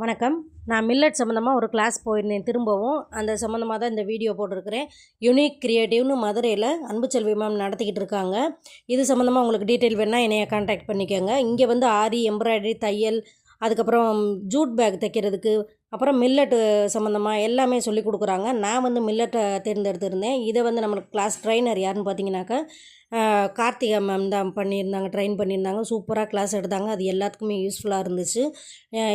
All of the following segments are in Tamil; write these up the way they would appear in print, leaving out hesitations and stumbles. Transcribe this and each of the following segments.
வணக்கம். நான் மில்லட் சம்மந்தமாக ஒரு கிளாஸ் போயிருந்தேன். திரும்பவும் அந்த சம்மந்தமாக தான் இந்த வீடியோ போட்டிருக்கிறேன். யுனிக் கிரியேட்டிவ்னு மதுரையில் அன்புச்செல்வி மேம் நடத்திக்கிட்டு இருக்காங்க. இது சம்மந்தமாக உங்களுக்கு டீட்டெயில் வேணால் என்னைய கான்டாக்ட் பண்ணிக்கோங்க. இங்கே வந்து ஆரி, எம்ப்ராய்டரி, தையல், அதுக்கப்புறம் ஜூட் பேக் தைக்கிறதுக்கு, அப்புறம் மில்லட்டு சம்மந்தமாக எல்லாமே சொல்லிக் கொடுக்குறாங்க. நான் வந்து மில்லட்டை தேர்ந்தெடுத்திருந்தேன். இதை வந்து நம்மளுக்கு கிளாஸ் ட்ரைனர் யாருன்னு பார்த்தீங்கன்னாக்கா கார்த்திகா மேம் தான் பண்ணியிருந்தாங்க, ட்ரெயின் பண்ணியிருந்தாங்க. சூப்பராக கிளாஸ் எடுத்தாங்க. அது எல்லாத்துக்குமே யூஸ்ஃபுல்லாக இருந்துச்சு.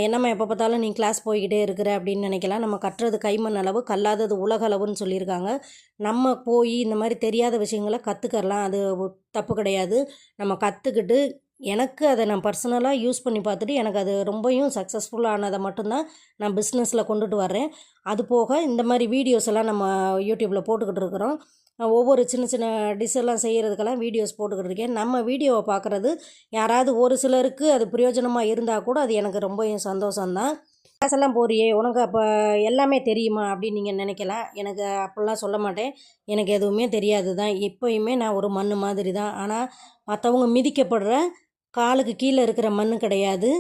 என்னம்மா எப்போ பார்த்தாலும் நீ கிளாஸ் போய்கிட்டே இருக்கிற அப்படின்னு நினைக்கலாம். நம்ம கட்டுறது கைமண் அளவு, கல்லாதது உலக அளவுன்னு சொல்லியிருக்காங்க. நம்ம போய் இந்த மாதிரி தெரியாத விஷயங்களை கற்றுக்கலாம். அது தப்பு கிடையாது. நம்ம கற்றுக்கிட்டு எனக்கு அதை நான் பர்சனலாக யூஸ் பண்ணி பார்த்துட்டு எனக்கு அது ரொம்பவும் சக்ஸஸ்ஃபுல்லானதை மட்டும்தான் நான் பிஸ்னஸில் கொண்டுட்டு வர்றேன். அது போக இந்த மாதிரி வீடியோஸ் எல்லாம் நம்ம யூடியூப்பில் போட்டுக்கிட்டு இருக்கிறோம். ஒவ்வொரு சின்ன சின்ன டிஷ்ஷெல்லாம் செய்கிறதுக்கெல்லாம் வீடியோஸ் போட்டுக்கிட்டு இருக்கேன். நம்ம வீடியோவை பார்க்குறது யாராவது ஒரு சிலருக்கு அது பிரயோஜனமாக இருந்தால் கூட அது எனக்கு ரொம்பவும் சந்தோஷம்தான். கிளாஸ் எல்லாம் போறியே, உனக்கு அப்போ எல்லாமே தெரியுமா அப்படின்னு நீங்கள் நினைக்கலாம். எனக்கு அப்படிலாம் சொல்ல மாட்டேன். எனக்கு எதுவுமே தெரியாது தான். எப்போயுமே நான் ஒரு மண் மாதிரி தான். ஆனால் மற்றவங்க மிதிக்கப்படுற காலுக்கு கீழே இருக்கிற மண் கிடையாது.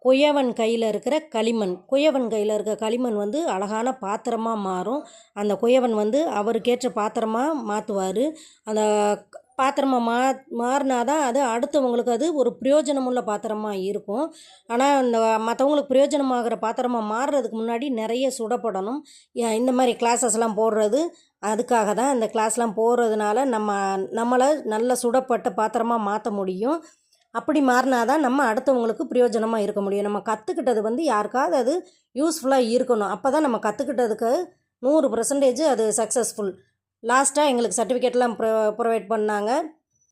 குயவன் கையில் இருக்கிற களிமண், குயவன் கையில் இருக்கிற களிமண் வந்து அழகான பாத்திரமாக மாறும். அந்த குயவன் வந்து அவருக்கேற்ற பாத்திரமாக மாற்றுவார். அந்த பாத்திரமாக மாறினாதான் அது அடுத்தவங்களுக்கு அது ஒரு பிரயோஜனமுள்ள பாத்திரமாக இருக்கும். ஆனால் அந்த மற்றவங்களுக்கு பிரயோஜனமாகிற பாத்திரமாக மாறுறதுக்கு முன்னாடி நிறைய சுடப்படணும். இந்த மாதிரி கிளாஸஸ்லாம் போடுறது அதுக்காக தான். இந்த கிளாஸ்லாம் போடுறதுனால நம்மளை நல்ல சுடப்பட்ட பாத்திரமாக மாற்ற முடியும். அப்படி மாறினா தான் நம்ம அடுத்தவங்களுக்கு பிரயோஜனமாக இருக்க முடியும். நம்ம கற்றுக்கிட்டது வந்து யாருக்காவது அது யூஸ்ஃபுல்லாக இருக்கணும். அப்போ தான் நம்ம கற்றுக்கிட்டதுக்கு 100% அது சக்ஸஸ்ஃபுல். லாஸ்ட்டாக எங்களுக்கு சர்டிஃபிகேட்லாம் ப்ரொவைட் பண்ணாங்க.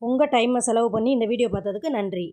உங்கள் டைமை செலவு பண்ணி இந்த வீடியோ பார்த்ததுக்கு நன்றி.